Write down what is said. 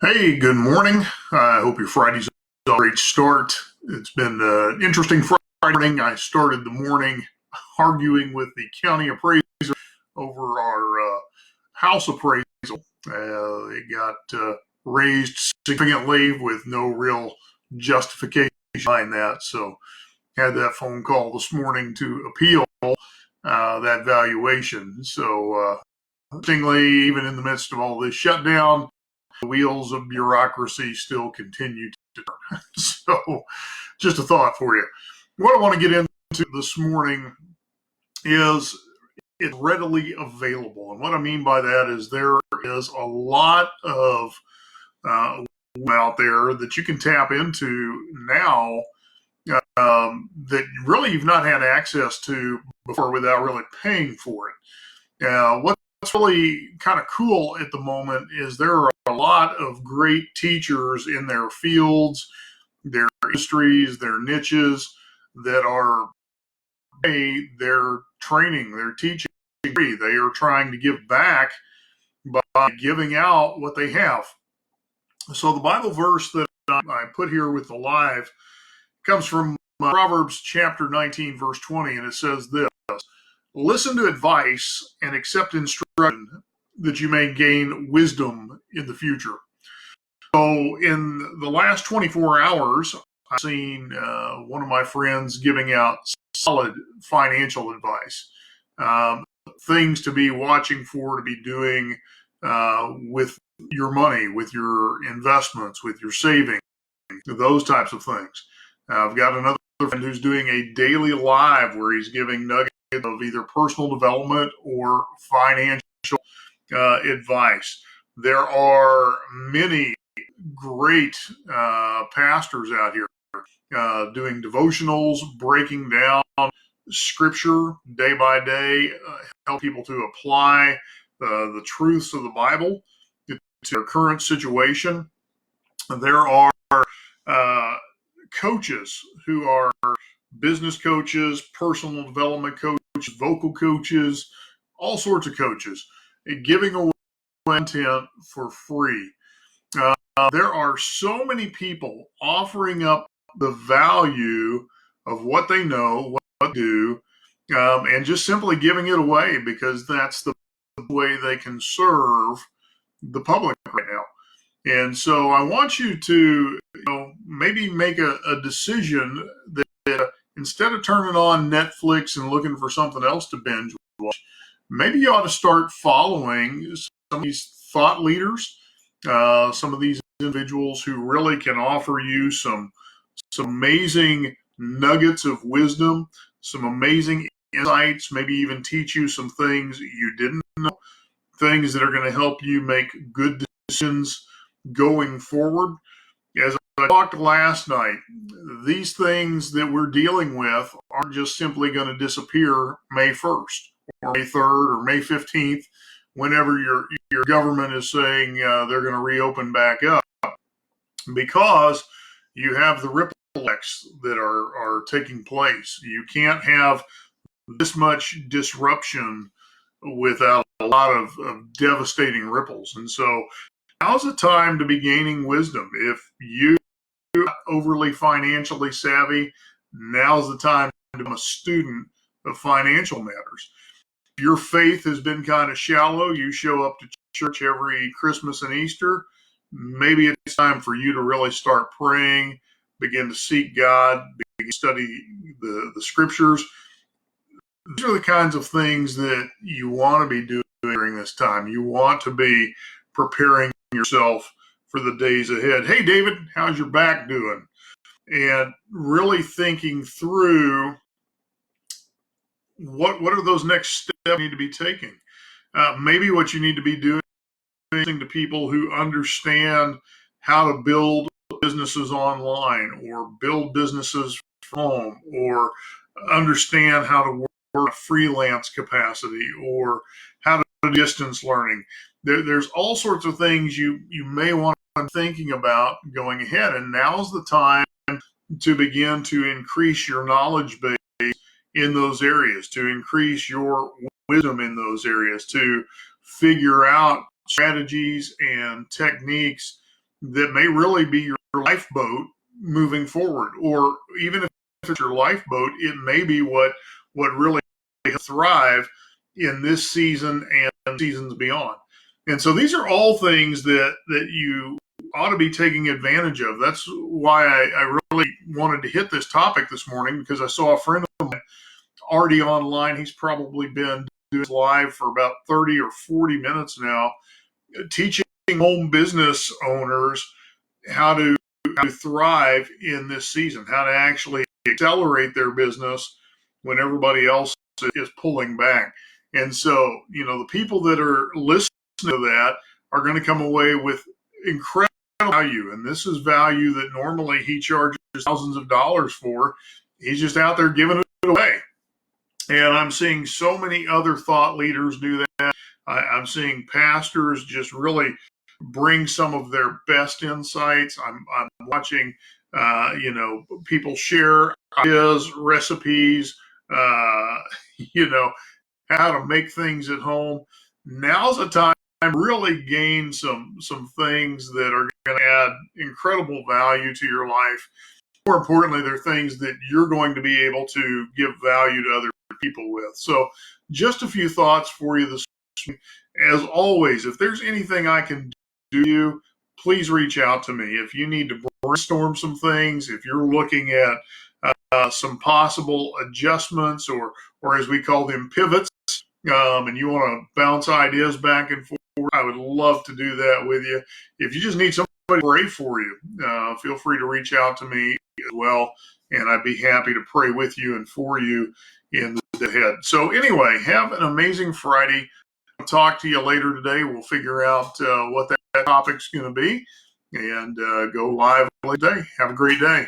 Hey, good morning. I hope your Friday's a great start. It's been an interesting Friday morning. I started the morning arguing with the county appraiser over our house appraisal. It got raised significantly with no real justification behind that. So, had that phone call this morning to appeal that valuation. So, interestingly, even in the midst of all this shutdown, the wheels of bureaucracy still continue to turn. So, just a thought for you. What I want to get into this morning is it's readily available. And what I mean by that is there is a lot of out there that you can tap into now that really you've not had access to before without really paying for it. What's really kind of cool at the moment is there are a lot of great teachers in their fields, their industries, their niches that are they're training, they're teaching. They are trying to give back by giving out what they have. So the Bible verse that I put here with the live comes from Proverbs chapter 19, verse 20, and it says this: listen to advice and accept instruction that you may gain wisdom in the future. So, in the last 24 hours, I've seen one of my friends giving out solid financial advice, things to be watching for, to be doing with your money, with your investments, with your savings, those types of things. I've got another friend who's doing a daily live where he's giving nuggets of either personal development or financial advice. There are many great pastors out here doing devotionals, breaking down scripture day by day, help people to apply the truths of the Bible to their current situation. There are coaches who are business coaches, personal development coaches, vocal coaches, all sorts of coaches, giving away content for free. There are so many people offering up the value of what they know, what they do, and just simply giving it away because that's the way they can serve the public right now. And so I want you to, maybe make a decision that instead of turning on Netflix and looking for something else to binge watch, maybe you ought to start following some of these thought leaders, some of these individuals who really can offer you some amazing nuggets of wisdom, some amazing insights, maybe even teach you some things you didn't know, things that are going to help you make good decisions going forward. As I talked last night, these things that we're dealing with aren't just simply going to disappear May 1st or May 3rd or May 15th, whenever your government is saying they're going to reopen back up, because you have the ripple effects that are taking place. You can't have this much disruption without a lot of devastating ripples. And so now's the time to be gaining wisdom. If you're not overly financially savvy, now's the time to become a student of financial matters. If your faith has been kind of shallow, you show up to church every Christmas and Easter, maybe it's time for you to really start praying, begin to seek God, begin to study the scriptures. These are the kinds of things that you want to be doing during this time. You want to be preparing yourself for the days ahead. Hey, David, how's your back doing? And really thinking through what are those next steps you need to be taking. Maybe what you need to be doing is to people who understand how to build businesses online or build businesses from home, or understand how to work freelance capacity, or how to do distance learning. There's all sorts of things you may want to be thinking about going ahead, and now's the time to begin to increase your knowledge base in those areas, to increase your wisdom in those areas, to figure out strategies and techniques that may really be your lifeboat moving forward. Or even if it's your lifeboat, it may be what really thrive in this season and seasons beyond. And so these are all things that you ought to be taking advantage of. That's why I really wanted to hit this topic this morning, because I saw a friend of mine already online. He's probably been doing this live for about 30 or 40 minutes now, teaching home business owners how to thrive in this season, how to actually accelerate their business when everybody else is pulling back. And so, the people that are listening to that are going to come away with incredible value. And this is value that normally he charges thousands of dollars for. He's just out there giving it away. And I'm seeing so many other thought leaders do that. I'm seeing pastors just really bring some of their best insights. I'm watching, people share ideas, recipes, how to make things at home. Now's the time to really gain some things that are going to add incredible value to your life. More importantly, they're things that you're going to be able to give value to other people with. So just a few thoughts for you this week. As always, if there's anything I can do you, please reach out to me. If you need to brainstorm some things, if you're looking at some possible adjustments, or as we call them, pivots, and you want to bounce ideas back and forth, I would love to do that with you. If you just need somebody to pray for you, feel free to reach out to me as well, and I'd be happy to pray with you and for you in the ahead. So anyway, have an amazing Friday. I'll talk to you later today. We'll figure out what that topic's going to be, and go live today. Have a great day.